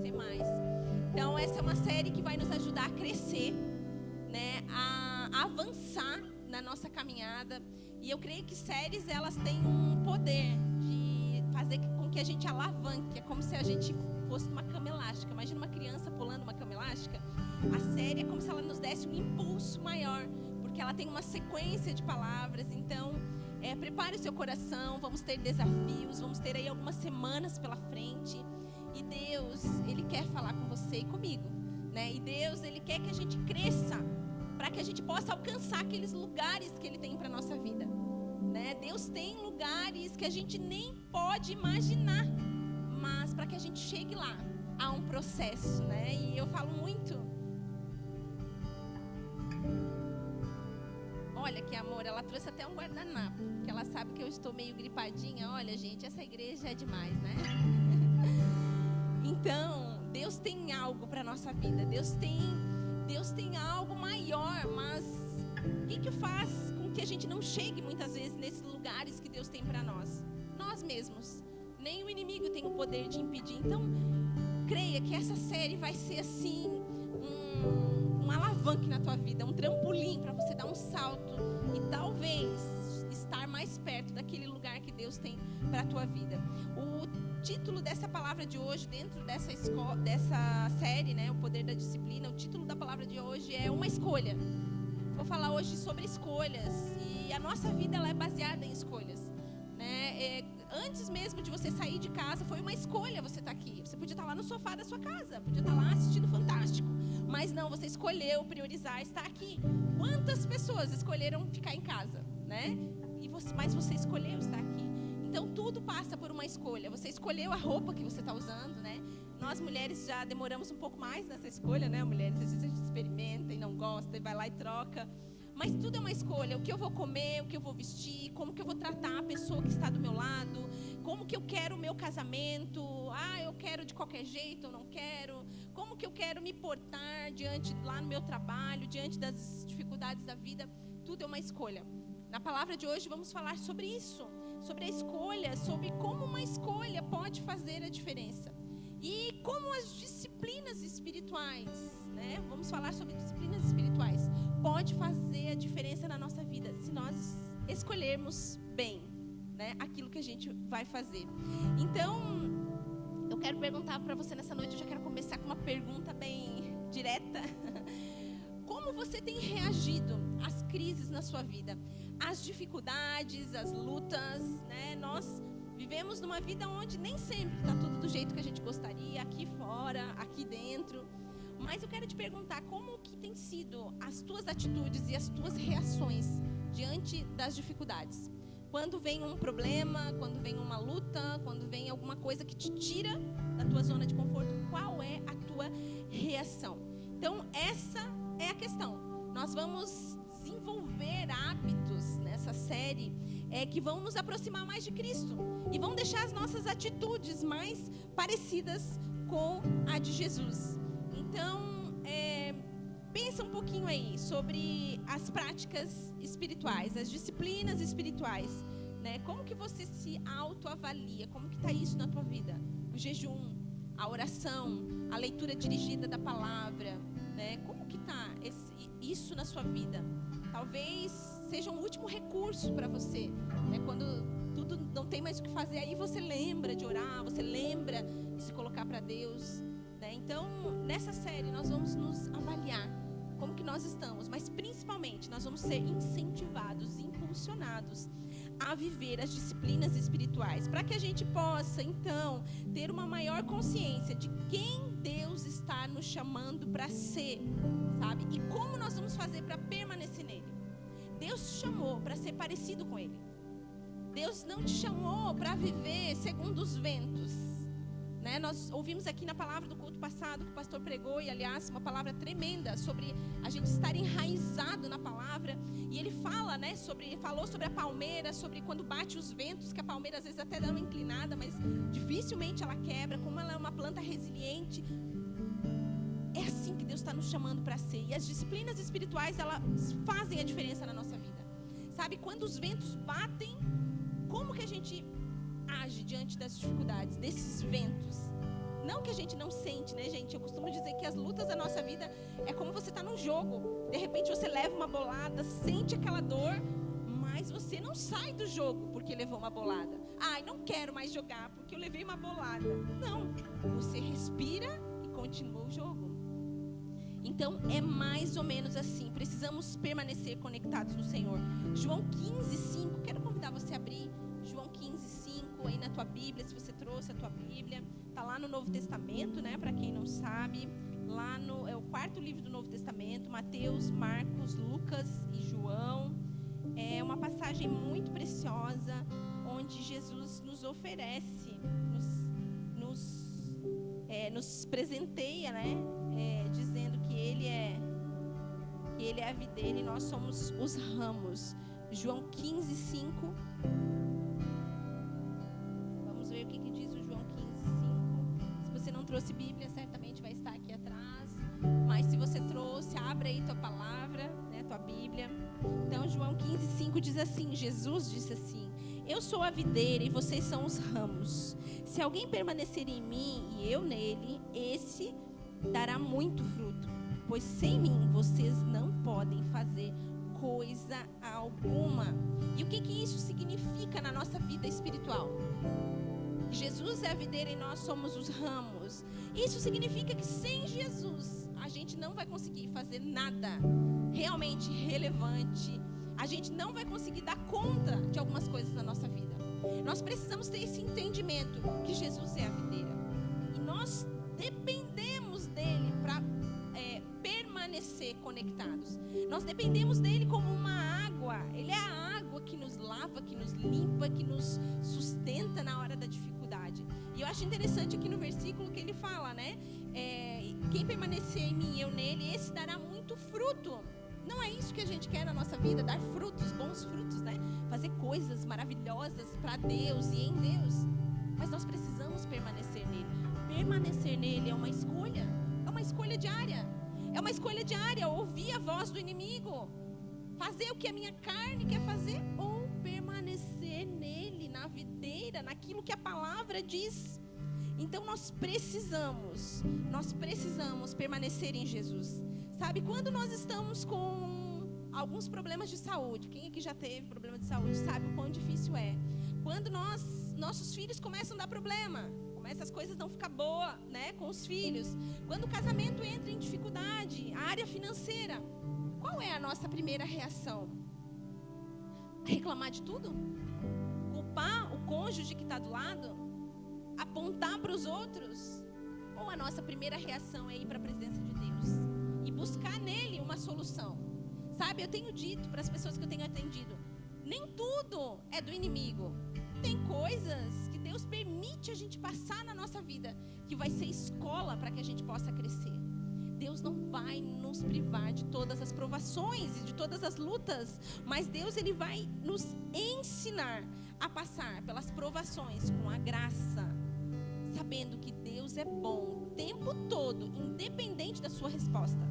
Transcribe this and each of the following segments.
crescer mais. Então, essa é uma série que vai nos ajudar a crescer, né, a avançar na nossa caminhada. E eu creio que séries, elas têm um poder de fazer com que a gente alavanque. É como se a gente fosse uma cama elástica. Imagina uma criança pulando uma cama elástica. A série é como se ela nos desse um impulso maior, porque ela tem uma sequência de palavras. Então, prepare o seu coração, vamos ter desafios, vamos ter aí algumas semanas pela frente. E Deus, Ele quer falar com você e comigo, né? E Deus, Ele quer que a gente cresça, para que a gente possa alcançar aqueles lugares que Ele tem para a nossa vida, né? Deus tem lugares que a gente nem pode imaginar, mas para que a gente chegue lá, há um processo, né? E eu falo muito. Olha que amor, ela trouxe até um guardanapo, porque ela sabe que eu estou meio gripadinha. Olha, gente, essa igreja é demais, né? Então, Deus tem algo para a nossa vida. Deus tem algo maior, mas o que faz com que a gente não chegue muitas vezes nesses lugares que Deus tem para nós? Nós mesmos. Nem o inimigo tem o poder de impedir. Então, creia que essa série vai ser assim, um alavanque na tua vida, um trampolim para você dar um salto e talvez estar mais perto daquele lugar que Deus tem para a tua vida. O título dessa palavra de hoje, dentro dessa série, né, o poder da disciplina, o título da palavra de hoje é uma escolha. Vou falar hoje sobre escolhas, e a nossa vida, ela é baseada em escolhas, né? Antes mesmo de você sair de casa, foi uma escolha você estar aqui. Você podia estar lá no sofá da sua casa, podia estar lá assistindo Fantástico, mas não, você escolheu priorizar estar aqui. Quantas pessoas escolheram ficar em casa, né? Mas você escolheu estar aqui. Então, tudo passa por uma escolha. Você escolheu a roupa que você está usando, né? Nós, mulheres, já demoramos um pouco mais nessa escolha, né? Mulheres, às vezes a gente experimenta e não gosta, e vai lá e troca. Mas tudo é uma escolha. O que eu vou comer, o que eu vou vestir, como que eu vou tratar a pessoa que está do meu lado, como que eu quero o meu casamento. Eu quero de qualquer jeito, eu não quero. Como que eu quero me portar lá no meu trabalho, diante das dificuldades da vida. Tudo é uma escolha. Na palavra de hoje, vamos falar sobre isso. Sobre a escolha, sobre como uma escolha pode fazer a diferença. E como as disciplinas espirituais, né? Vamos falar sobre disciplinas espirituais. Pode fazer a diferença na nossa vida, se nós escolhermos bem, né, aquilo que a gente vai fazer. Então, eu quero perguntar para você nessa noite, eu já quero começar com uma pergunta bem direta. Como você tem reagido às crises na sua vida? As dificuldades, as lutas, né? Nós vivemos numa vida onde nem sempre está tudo do jeito que a gente gostaria, aqui fora, aqui dentro. Mas eu quero te perguntar, como que tem sido as tuas atitudes e as tuas reações diante das dificuldades? Quando vem um problema, quando vem uma luta, quando vem alguma coisa que te tira da tua zona de conforto, qual é a tua reação? Então, essa é a questão. Nós vamos desenvolver hábitos nessa série que vão nos aproximar mais de Cristo e vão deixar as nossas atitudes mais parecidas com a de Jesus. Então, pensa um pouquinho aí sobre as práticas espirituais, as disciplinas espirituais, né? Como que você se autoavalia? Como que está isso na tua vida? O jejum, a oração, a leitura dirigida da palavra, né? Como que está isso na sua vida? Talvez seja um último recurso para você, né? Quando tudo não tem mais o que fazer, aí você lembra de orar, você lembra de se colocar para Deus, né? Então, nessa série nós vamos nos avaliar como que nós estamos, mas principalmente nós vamos ser incentivados, impulsionados a viver as disciplinas espirituais, para que a gente possa então ter uma maior consciência de quem Deus está nos chamando para ser, sabe? E como nós vamos fazer para permanecer nele. Deus te chamou para ser parecido com ele. Deus não te chamou para viver segundo os ventos, né? Nós ouvimos aqui na palavra do culto passado que o pastor pregou, e aliás, uma palavra tremenda sobre a gente estar enraizado na palavra. E ele fala, né, falou sobre a palmeira, sobre quando bate os ventos, que a palmeira às vezes até dá uma inclinada, mas dificilmente ela quebra, como ela é uma planta resiliente. É assim que Deus está nos chamando para ser. E as disciplinas espirituais, elas fazem a diferença na nossa vida. Sabe, quando os ventos batem, como que a gente age diante das dificuldades, desses ventos? Não que a gente não sente, né, gente? Eu costumo dizer que as lutas da nossa vida é como você tá num jogo. De repente você leva uma bolada, sente aquela dor, mas você não sai do jogo porque levou uma bolada. Ai, não quero mais jogar porque eu levei uma bolada. Não, você respira e continua o jogo. Então é mais ou menos assim. Precisamos permanecer conectados no Senhor. João 15:5. Quero convidar você a abrir João 15:5 aí na tua Bíblia, se você trouxe a tua Bíblia. Está lá no Novo Testamento, né? Para quem não sabe, lá é o 4º livro do Novo Testamento, Mateus, Marcos, Lucas e João. É uma passagem muito preciosa, onde Jesus nos oferece, nos presenteia, né? Dizendo que Ele é a videira e nós somos os ramos. João 15:5. Vamos ver o que diz o João 15:5. Se você não trouxe Bíblia, certamente vai estar aqui atrás. Mas se você trouxe, abre aí tua palavra, né, tua Bíblia. Então, João 15:5 diz assim: Jesus disse assim: eu sou a videira e vocês são os ramos. Se alguém permanecer em mim e eu nele, esse dará muito fruto, pois sem mim vocês não podem fazer coisa alguma. E o que isso significa na nossa vida espiritual? Jesus é a videira e nós somos os ramos. Isso significa que sem Jesus a gente não vai conseguir fazer nada realmente relevante. A gente não vai conseguir dar conta de algumas coisas na nossa vida. Nós precisamos ter esse entendimento que Jesus é a videira e nós dependemos dele para permanecer conectados. Nós dependemos dele como uma água. Ele é a água que nos lava, que nos limpa, que nos sustenta na hora da dificuldade. E eu acho interessante aqui no versículo que ele fala, né? Quem permanecer em mim e eu nele, esse dará muito fruto. Não é isso que a gente quer na nossa vida, dar frutos, bons frutos, né? Fazer coisas maravilhosas para Deus e em Deus. Mas nós precisamos permanecer nele. Permanecer nele é uma escolha diária. É uma escolha diária, ouvir a voz do inimigo, fazer o que a minha carne quer fazer ou permanecer nele, na videira, naquilo que a palavra diz. Então nós precisamos permanecer em Jesus. Sabe, quando nós estamos com alguns problemas de saúde, quem aqui já teve problema de saúde sabe o quão difícil é. Quando nossos filhos começam a dar problema, as coisas não ficam boas, né, com os filhos. Quando o casamento entra em dificuldade, a área financeira, qual é a nossa primeira reação? Reclamar de tudo? Culpar o cônjuge que está do lado? Apontar para os outros? Ou a nossa primeira reação é ir para a presença de Deus e buscar nele uma solução? Sabe, eu tenho dito para as pessoas que eu tenho atendido, nem tudo é do inimigo. Tem coisas que Deus permite a gente passar na nossa vida, que vai ser escola para que a gente possa crescer. Deus não vai nos privar de todas as provações e de todas as lutas, mas Deus, ele vai nos ensinar a passar pelas provações com a graça, sabendo que Deus é bom o tempo todo, independente da sua resposta.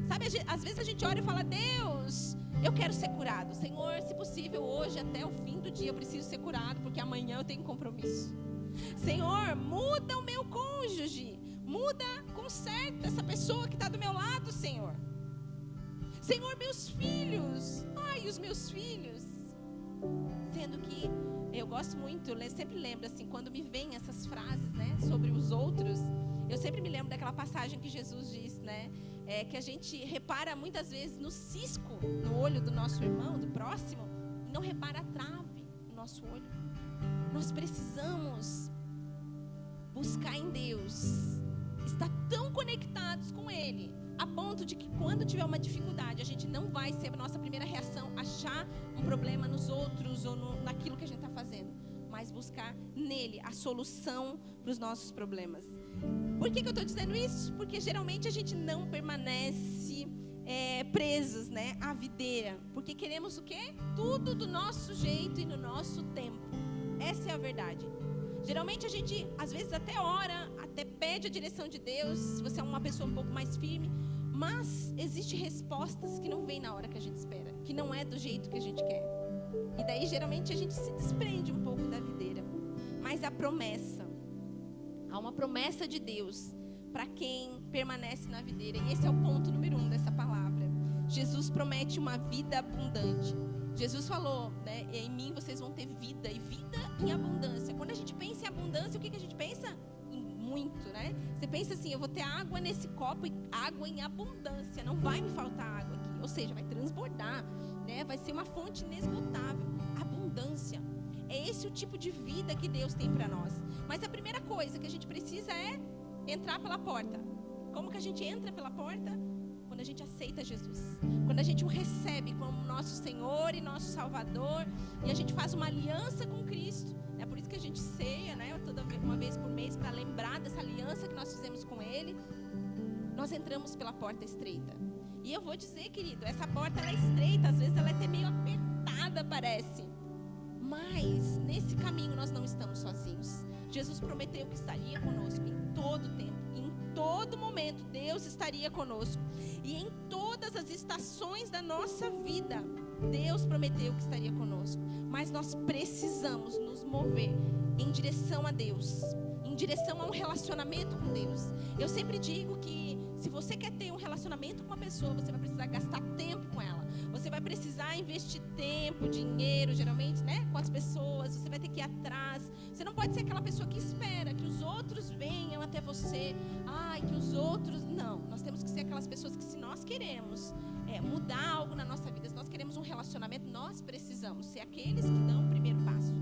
Sabe, às vezes a gente ora e fala: Deus, eu quero ser curado. Senhor, se possível, hoje até o fim do dia eu preciso ser curado, porque amanhã eu tenho compromisso. Senhor, muda o meu cônjuge. Muda, conserta essa pessoa que está do meu lado, Senhor. Senhor, meus filhos. Ai, os meus filhos. Sendo que eu gosto muito, eu sempre lembro assim, quando me vêm essas frases, né, sobre os outros, eu sempre me lembro daquela passagem que Jesus diz, né, que a gente repara muitas vezes no cisco no olho do nosso irmão, do próximo, e não repara a trave no nosso olho. Nós precisamos buscar em Deus, estar tão conectados com Ele, a ponto de que quando tiver uma dificuldade, a gente não vai ser a nossa primeira reação achar um problema nos outros ou naquilo que a gente está fazendo, mas buscar nele a solução para os nossos problemas. Por que eu estou dizendo isso? Porque geralmente a gente não permanece presos, né, à videira, porque queremos o quê? Tudo do nosso jeito e no nosso tempo. Essa é a verdade. Geralmente a gente, às vezes até ora, até pede a direção de Deus, se você é uma pessoa um pouco mais firme, mas existem respostas que não vêm na hora que a gente espera, que não é do jeito que a gente quer. E daí geralmente a gente se desprende um pouco da videira. Mas a promessa Há uma promessa de Deus para quem permanece na videira. E esse é o ponto número 1 dessa palavra. Jesus promete uma vida abundante. Jesus falou, né, em mim vocês vão ter vida, e vida em abundância. Quando a gente pensa em abundância, o que a gente pensa? Em muito, né? Você pensa assim, eu vou ter água nesse copo, e água em abundância, não vai me faltar água aqui. Ou seja, vai transbordar, né? Vai ser uma fonte inesgotável. Abundância. É esse o tipo de vida que Deus tem para nós. Mas a primeira coisa que a gente precisa é entrar pela porta. Como que a gente entra pela porta? Quando a gente aceita Jesus, quando a gente o recebe como nosso Senhor e nosso Salvador, e a gente faz uma aliança com Cristo. É por isso que a gente ceia, né, uma vez por mês, para lembrar dessa aliança que nós fizemos com Ele. Nós entramos pela porta estreita. E eu vou dizer, querido, essa porta ela é estreita, às vezes ela é até meio apertada, parece. Mas nesse caminho nós não estamos sozinhos. Jesus prometeu que estaria conosco em todo o tempo. Todo momento Deus estaria conosco, e em todas as estações da nossa vida Deus prometeu que estaria conosco. Mas nós precisamos nos mover em direção a Deus, em direção a um relacionamento com Deus. Eu sempre digo que se você quer ter um relacionamento com uma pessoa, você vai precisar gastar tempo com ela. Você vai precisar investir tempo, dinheiro, geralmente, né, com as pessoas. Você vai ter que ir atrás. Você não pode ser aquela pessoa que espera que os outros venham até você. Que os outros... Não, nós temos que ser aquelas pessoas que, se nós queremos mudar algo na nossa vida, se nós queremos um relacionamento, nós precisamos ser aqueles que dão o primeiro passo.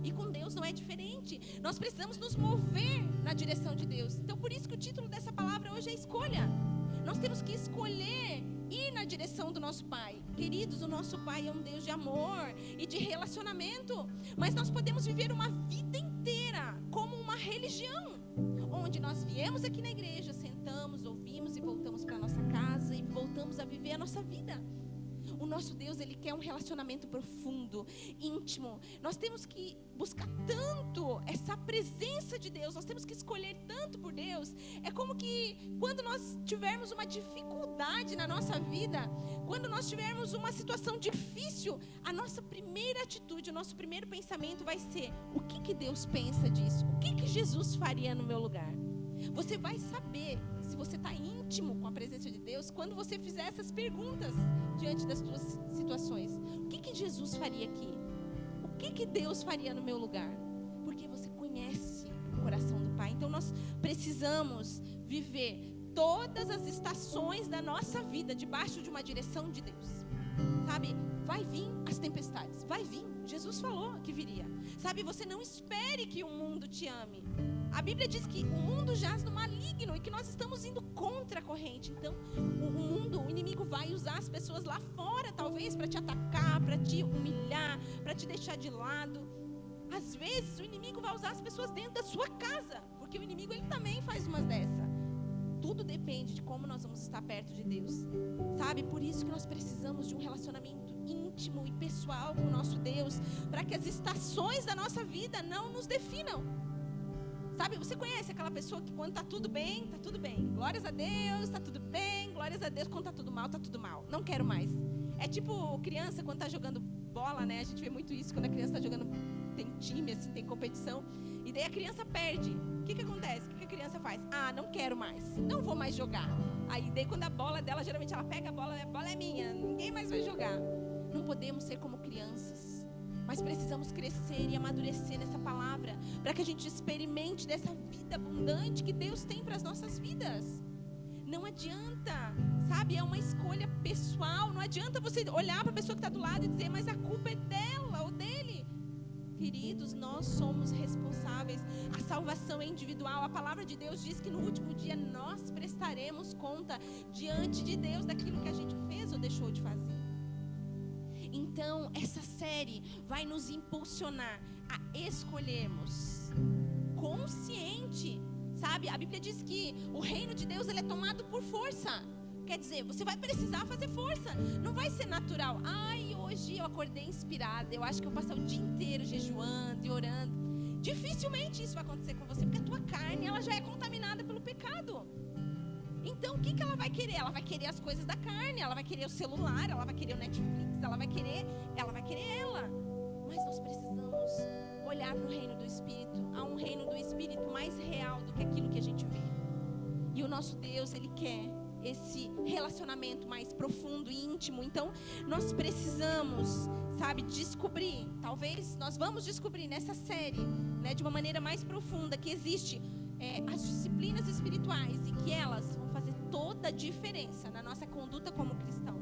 E com Deus não é diferente. Nós precisamos nos mover na direção de Deus. Então, por isso que o título dessa palavra hoje é escolha. Nós temos que escolher ir na direção do nosso Pai. Queridos, o nosso Pai é um Deus de amor e de relacionamento. Mas nós podemos viver uma vida inteira como uma religião, onde nós viemos aqui na igreja, sentamos, ouvimos e voltamos para a nossa casa e voltamos a viver a nossa vida. O nosso Deus, Ele quer um relacionamento profundo, íntimo. Nós temos que buscar tanto essa presença de Deus, nós temos que escolher tanto por Deus. É como que quando nós tivermos uma dificuldade na nossa vida, quando nós tivermos uma situação difícil, a nossa primeira atitude, o nosso primeiro pensamento vai ser: o que Deus pensa disso? O que Jesus faria no meu lugar? Você vai saber se você está íntimo com a presença de Deus quando você fizer essas perguntas diante das suas situações. O que Jesus faria aqui? O que Deus faria no meu lugar? Porque você conhece o coração do Pai. Então nós precisamos viver todas as estações da nossa vida debaixo de uma direção de Deus. Sabe, vai vir as tempestades, vai vir. Jesus falou que viria. Sabe, você não espere que o mundo te ame. A Bíblia diz que o mundo jaz no maligno e que nós estamos indo contra a corrente. Então, o inimigo vai usar as pessoas lá fora, talvez, para te atacar, para te humilhar, para te deixar de lado. Às vezes, o inimigo vai usar as pessoas dentro da sua casa, porque o inimigo, ele também faz umas dessas. Tudo depende de como nós vamos estar perto de Deus. Sabe, por isso que nós precisamos de um relacionamento íntimo e pessoal com o nosso Deus, para que as estações da nossa vida não nos definam. Sabe, você conhece aquela pessoa que quando está tudo bem, está tudo bem. Glórias a Deus, está tudo bem. Glórias a Deus, quando está tudo mal, está tudo mal. Não quero mais. É tipo criança quando está jogando bola, né? A gente vê muito isso quando a criança está jogando, tem time, assim, tem competição. E daí a criança perde. O que acontece? O que a criança faz? Não quero mais. Não vou mais jogar. Aí daí quando a bola dela, geralmente ela pega a bola é minha. Ninguém mais vai jogar. Não podemos ser como crianças. Mas precisamos crescer e amadurecer nessa palavra, para que a gente experimente dessa vida abundante que Deus tem para as nossas vidas. Não adianta, sabe, é uma escolha pessoal. Não adianta você olhar para a pessoa que está do lado e dizer: mas a culpa é dela ou dele. Queridos, nós somos responsáveis. A salvação é individual. A palavra de Deus diz que no último dia nós prestaremos conta diante de Deus daquilo que a gente fez ou deixou de fazer. Então, essa série vai nos impulsionar a escolhermos consciente, sabe? A Bíblia diz que o reino de Deus, ele é tomado por força. Quer dizer, você vai precisar fazer força. Não vai ser natural. Hoje eu acordei inspirada, eu acho que eu vou passar o dia inteiro jejuando e orando. Dificilmente isso vai acontecer com você, porque a tua carne, ela já é contaminada pelo pecado. Então, o que ela vai querer? Ela vai querer as coisas da carne, ela vai querer o celular, ela vai querer o Netflix, ela vai querer ela. Mas nós precisamos olhar para o reino do Espírito. Há um reino do Espírito mais real do que aquilo que a gente vê. E o nosso Deus, Ele quer esse relacionamento mais profundo e íntimo. Então, nós precisamos, descobrir. Talvez nós vamos descobrir nessa série, de uma maneira mais profunda, que existe as disciplinas espirituais e que elas vão fazer toda a diferença na nossa conduta como cristão.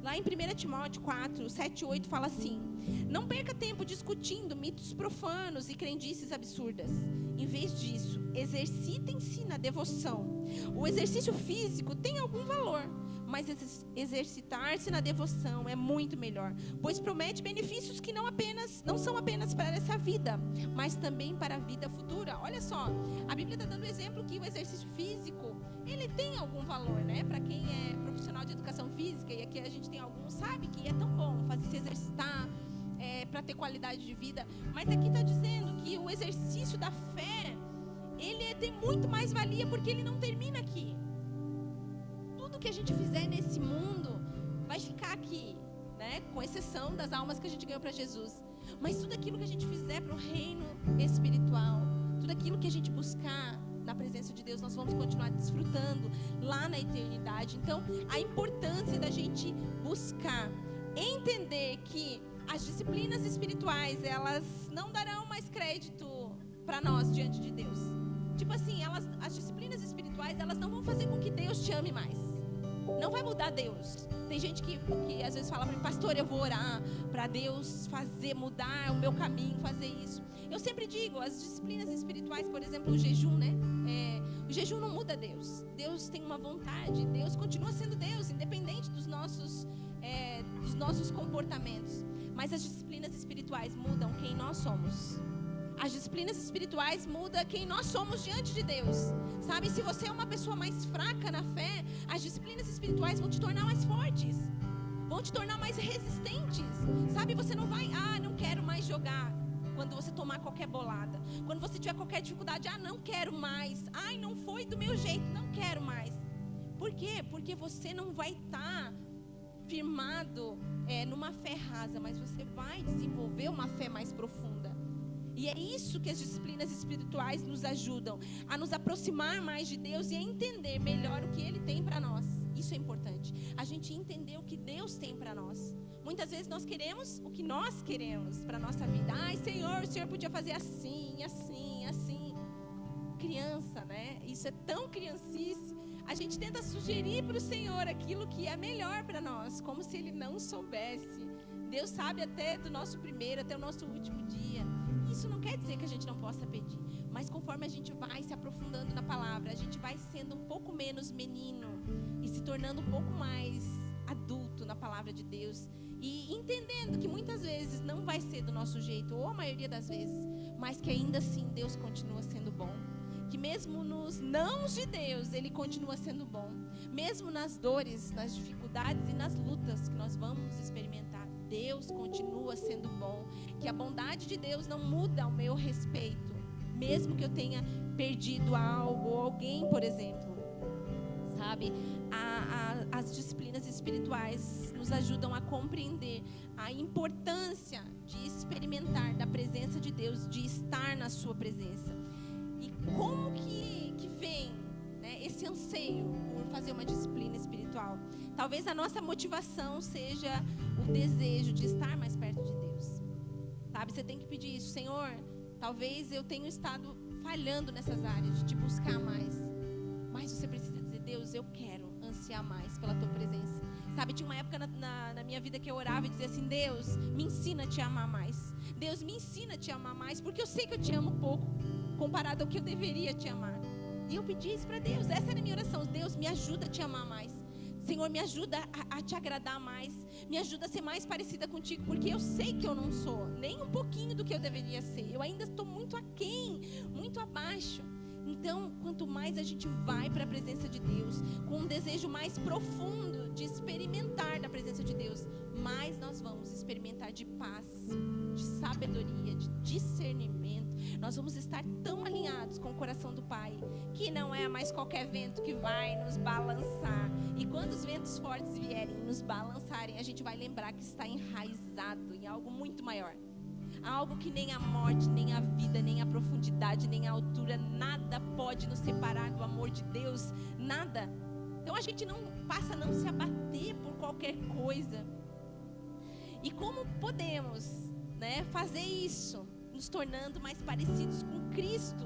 Lá em 1 Timóteo 4, 7 e 8 fala assim: não perca tempo discutindo mitos profanos e crendices absurdas. Em vez disso, exercitem-se na devoção. O exercício físico tem algum valor, mas exercitar-se na devoção é muito melhor, pois promete benefícios que não são apenas para essa vida, mas também para a vida futura. Olha só, a Bíblia está dando exemplo que o exercício físico, ele tem algum valor, para quem é profissional de educação física, e aqui a gente tem alguns, sabe que é tão bom se exercitar para ter qualidade de vida. Mas aqui está dizendo que o exercício da fé, ele tem muito mais valia, porque ele não termina aqui. Tudo que a gente fizer nesse mundo vai ficar aqui, com exceção das almas que a gente ganhou para Jesus. Mas tudo aquilo que a gente fizer para o reino espiritual, tudo aquilo que a gente buscar na presença de Deus, nós vamos continuar desfrutando lá na eternidade. Então, a importância da gente buscar entender que as disciplinas espirituais, elas não darão mais crédito para nós diante de Deus. Tipo assim, as disciplinas espirituais, elas não vão fazer com que Deus te ame mais. Não vai mudar Deus. Tem gente que às vezes fala para mim: pastor, eu vou orar para Deus mudar o meu caminho, fazer isso. Eu sempre digo, as disciplinas espirituais, por exemplo, o jejum, o jejum não muda Deus. Deus tem uma vontade, Deus continua sendo Deus, independente dos nossos comportamentos. Mas as disciplinas espirituais mudam quem nós somos. As disciplinas espirituais mudam quem nós somos diante de Deus. Se você é uma pessoa mais fraca na fé, as disciplinas espirituais vão te tornar mais fortes, vão te tornar mais resistentes. Você não vai, não quero mais jogar quando você tomar qualquer bolada. Quando você tiver qualquer dificuldade, não quero mais. Não foi do meu jeito, não quero mais. Por quê? Porque você não vai estar firmado numa fé rasa, mas você vai desenvolver uma fé mais profunda. E é isso que as disciplinas espirituais nos ajudam, a nos aproximar mais de Deus e a entender melhor o que Ele tem para nós. Isso é importante, a gente entender o que Deus tem para nós. Muitas vezes nós queremos o que nós queremos para a nossa vida. Senhor, o Senhor podia fazer assim, assim, assim. Criança, Isso é tão criancice. A gente tenta sugerir para o Senhor aquilo que é melhor para nós, como se Ele não soubesse. Deus sabe até do nosso primeiro, até o nosso último dia. Isso não quer dizer que a gente não possa pedir, mas conforme a gente vai se aprofundando na palavra, a gente vai sendo um pouco menos menino e se tornando um pouco mais adulto na palavra de Deus, e entendendo que muitas vezes não vai ser do nosso jeito, ou a maioria das vezes, mas que ainda assim Deus continua sendo bom, que mesmo nos nãos de Deus, Ele continua sendo bom, mesmo nas dores, nas dificuldades e nas lutas que nós vamos experimentar, Deus continua sendo bom, que a bondade de Deus não muda ao meu respeito, mesmo que eu tenha perdido algo ou alguém, por exemplo. As disciplinas espirituais nos ajudam a compreender a importância de experimentar da presença de Deus, de estar na sua presença. E como que vem esse anseio por fazer uma disciplina espiritual? Talvez a nossa motivação seja o desejo de estar mais perto de Deus. Você tem que pedir isso: Senhor, talvez eu tenha estado falhando nessas áreas de te buscar mais. Mas você precisa dizer: Deus, eu quero ansiar mais pela tua presença. Tinha uma época na minha vida que eu orava e dizia assim: Deus, me ensina a te amar mais. Deus, me ensina a te amar mais, porque eu sei que eu te amo pouco comparado ao que eu deveria te amar. E eu pedi isso para Deus. Essa era a minha oração: Deus, me ajuda a te amar mais. Senhor, me ajuda a te agradar mais. Me ajuda a ser mais parecida contigo, porque eu sei que eu não sou nem um pouquinho do que eu deveria ser. Eu ainda estou muito aquém, muito abaixo. Então, quanto mais a gente vai para a presença de Deus, com um desejo mais profundo de experimentar da presença de Deus, mais nós vamos experimentar de paz, de sabedoria, de discernimento. Nós vamos estar tão alinhados com o coração do Pai, que não é mais qualquer vento que vai nos balançar. E quando os ventos fortes vierem nos balançarem, a gente vai lembrar que está enraizado em algo muito maior. algo que nem a morte, nem a vida, nem a profundidade, nem a altura, nada pode nos separar do amor de Deus, nada. Então a gente não passa a não se abater por qualquer coisa. E como podemos, né, fazer isso, nos tornando mais parecidos com Cristo,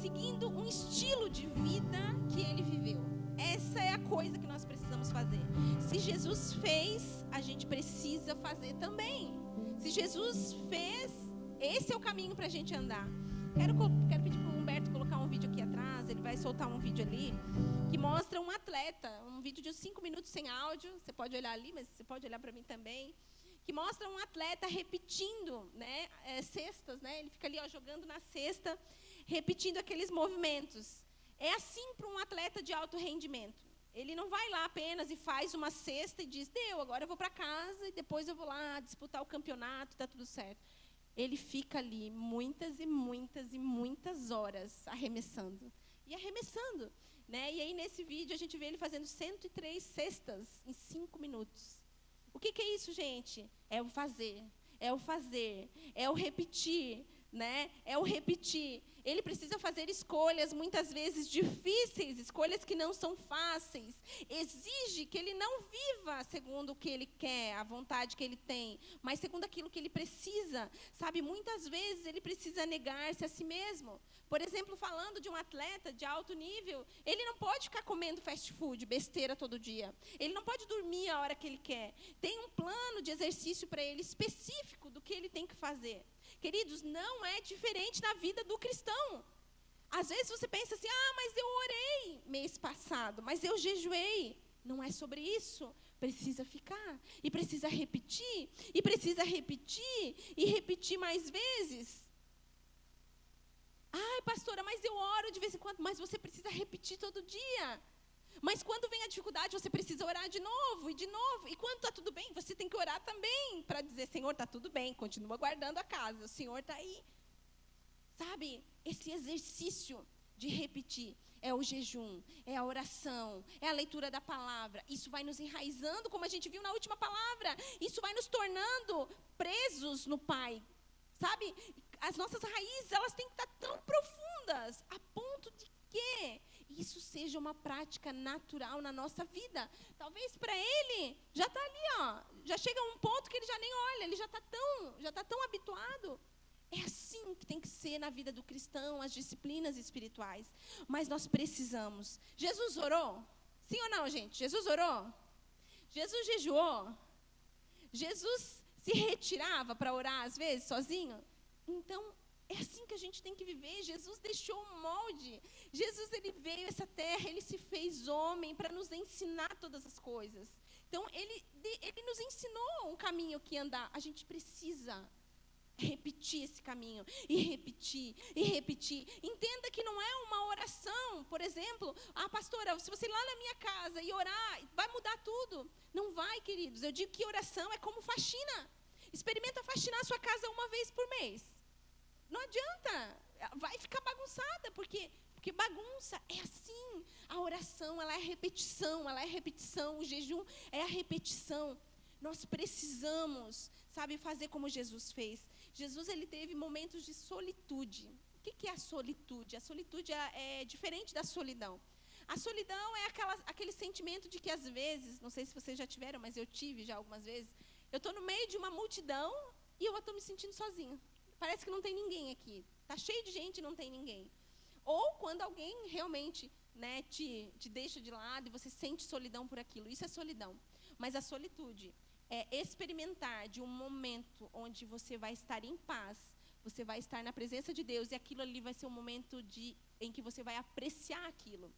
seguindo um estilo de vida que Ele viveu. Essa é a coisa que nós precisamos fazer. Se Jesus fez, a gente precisa fazer também. Se Jesus fez, esse é o caminho para a gente andar. Quero pedir para o Humberto colocar um vídeo aqui atrás. Ele vai soltar um vídeo ali que mostra um atleta, um vídeo de 5 minutos sem áudio. Você pode olhar ali, mas você pode olhar para mim também. Que mostra um atleta repetindo, né, cestas, né? Ele fica ali, ó, jogando na cesta, repetindo aqueles movimentos. É assim para um atleta de alto rendimento. Ele não vai lá apenas e faz uma cesta e diz, deu, agora eu vou para casa e depois eu vou lá disputar o campeonato, está tudo certo. Ele fica ali muitas e muitas e muitas horas arremessando. E arremessando, né? E aí nesse vídeo a gente vê ele fazendo 103 cestas em 5 minutos. O que é isso, gente? É o fazer, é o repetir, né? É o repetir. Ele precisa fazer escolhas muitas vezes difíceis, escolhas que não são fáceis. Exige que ele não viva segundo o que ele quer, a vontade que ele tem, mas segundo aquilo que ele precisa. Sabe, muitas vezes ele precisa negar-se a si mesmo. Por exemplo, falando de um atleta de alto nível, ele não pode ficar comendo fast food, besteira todo dia. Ele não pode dormir a hora que ele quer. Tem um plano de exercício para ele específico do que ele tem que fazer. Queridos, não é diferente na vida do cristão. Às vezes você pensa assim, mas eu orei mês passado, mas eu jejuei. Não é sobre isso. Precisa ficar, e precisa repetir, e precisa repetir, e repetir mais vezes. Ai, pastora, mas eu oro de vez em quando, mas você precisa repetir todo dia. Mas quando vem a dificuldade, você precisa orar de novo. E quando está tudo bem, você tem que orar também para dizer, Senhor, está tudo bem, continua guardando a casa, o Senhor está aí. Sabe, esse exercício de repetir é o jejum, é a oração, é a leitura da palavra. Isso vai nos enraizando, como a gente viu na última palavra. Isso vai nos tornando presos no Pai. Sabe, as nossas raízes, elas têm que estar tão profundas, a ponto de que isso seja uma prática natural na nossa vida. Talvez para ele, já está ali, ó, já chega a um ponto que ele já nem olha, ele já está tão habituado. É assim que tem que ser na vida do cristão, as disciplinas espirituais. Mas nós precisamos. Jesus orou? Sim ou não, gente? Jesus orou? Jesus jejuou? Jesus se retirava para orar às vezes sozinho? Então, é assim que a gente tem que viver. Jesus deixou um molde. Jesus, ele veio a essa terra, ele se fez homem para nos ensinar todas as coisas. Então, ele nos ensinou um caminho que andar. A gente precisa repetir esse caminho, e repetir, e repetir. Entenda que não é uma oração, por exemplo, pastora, se você ir lá na minha casa e orar, vai mudar tudo. Não vai, queridos. Eu digo que oração é como faxina. Experimenta faxinar a sua casa uma vez por mês. Não adianta, vai ficar bagunçada, porque bagunça é assim. A oração, ela é repetição, o jejum é a repetição. Nós precisamos, sabe, fazer como Jesus fez. Jesus, ele teve momentos de solitude. O que é a solitude? A solitude é diferente da solidão. A solidão é aquele sentimento de que às vezes, não sei se vocês já tiveram, mas eu tive já algumas vezes, eu estou no meio de uma multidão e eu estou me sentindo sozinha. Parece que não tem ninguém aqui. Está cheio de gente e não tem ninguém. Ou quando alguém realmente, né, te deixa de lado e você sente solidão por aquilo. Isso é solidão. Mas a solitude é experimentar de um momento onde você vai estar em paz, você vai estar na presença de Deus, e aquilo ali vai ser um momento em que você vai apreciar aquilo.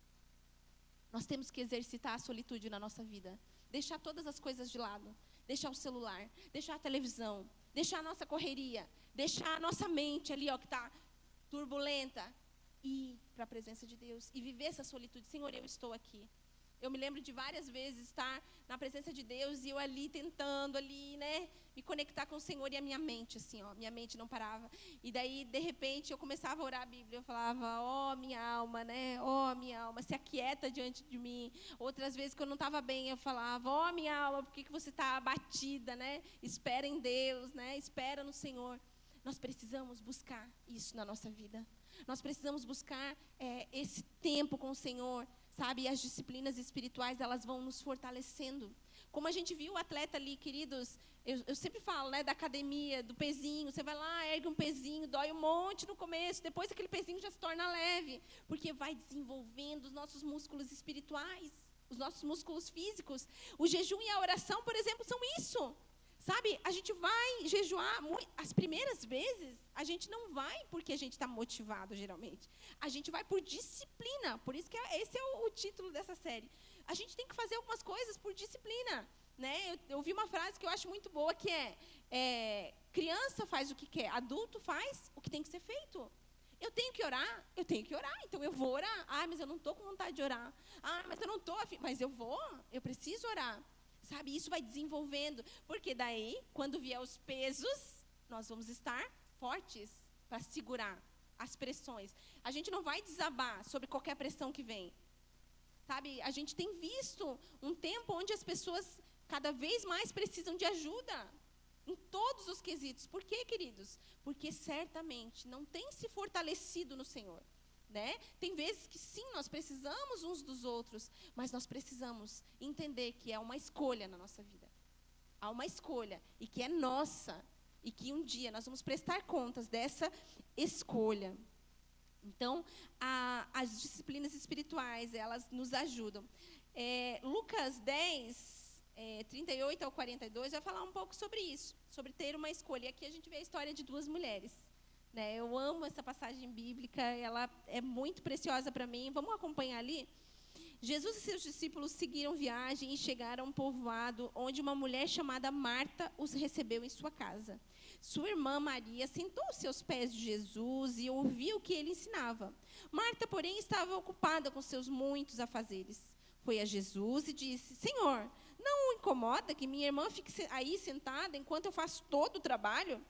Nós temos que exercitar a solitude na nossa vida. Deixar todas as coisas de lado. Deixar o celular, deixar a televisão, deixar a nossa correria, deixar a nossa mente ali, ó, que está turbulenta, e ir para a presença de Deus e viver essa solitude. Senhor, eu estou aqui. Eu me lembro de várias vezes estar na presença de Deus e eu ali tentando, né, me conectar com o Senhor e a minha mente, assim, ó, minha mente não parava. E daí, de repente, eu começava a orar a Bíblia, eu falava, ó, minha alma, né, ó, minha alma, se aquieta diante de mim. Outras vezes, quando eu não estava bem, eu falava, ó, minha alma, por que você está abatida, né? Espera em Deus, né? Espera no Senhor. Nós precisamos buscar isso na nossa vida. Nós precisamos buscar esse tempo com o Senhor, sabe? E as disciplinas espirituais, elas vão nos fortalecendo. Como a gente viu o atleta ali, queridos, eu sempre falo, né, da academia, do pezinho. Você vai lá, ergue um pezinho, dói um monte no começo, depois aquele pezinho já se torna leve, porque vai desenvolvendo os nossos músculos espirituais, os nossos músculos físicos. O jejum e a oração, por exemplo, são isso. Sabe, a gente vai jejuar, as primeiras vezes, a gente não vai porque a gente está motivado, geralmente. A gente vai por disciplina, por isso que esse é o título dessa série. A gente tem que fazer algumas coisas por disciplina, né? Eu ouvi uma frase que eu acho muito boa, que criança faz o que quer, adulto faz o que tem que ser feito. Eu tenho que orar, então eu vou orar. Ah, mas eu não estou com vontade de orar. Ah, mas eu não estou afim, mas eu preciso orar. Sabe, isso vai desenvolvendo, porque daí, quando vier os pesos, nós vamos estar fortes para segurar as pressões. A gente não vai desabar sobre qualquer pressão que vem. Sabe, a gente tem visto um tempo onde as pessoas cada vez mais precisam de ajuda, em todos os quesitos. Por quê, queridos? Porque certamente não tem se fortalecido no Senhor. Né? Tem vezes que sim, nós precisamos uns dos outros, mas nós precisamos entender que é uma escolha na nossa vida. Há uma escolha, e que é nossa, e que um dia nós vamos prestar contas dessa escolha. Então, as disciplinas espirituais, elas nos ajudam. Lucas 10, 38 ao 42, vai falar um pouco sobre isso, sobre ter uma escolha. E aqui a gente vê a história de duas mulheres. Né, eu amo essa passagem bíblica, ela é muito preciosa para mim. Vamos acompanhar ali? Jesus e seus discípulos seguiram viagem e chegaram a um povoado onde uma mulher chamada Marta os recebeu em sua casa. Sua irmã Maria sentou-se aos pés de Jesus e ouviu o que ele ensinava. Marta, porém, estava ocupada com seus muitos afazeres. Foi a Jesus e disse, Senhor, não o incomoda que minha irmã fique aí sentada enquanto eu faço todo o trabalho?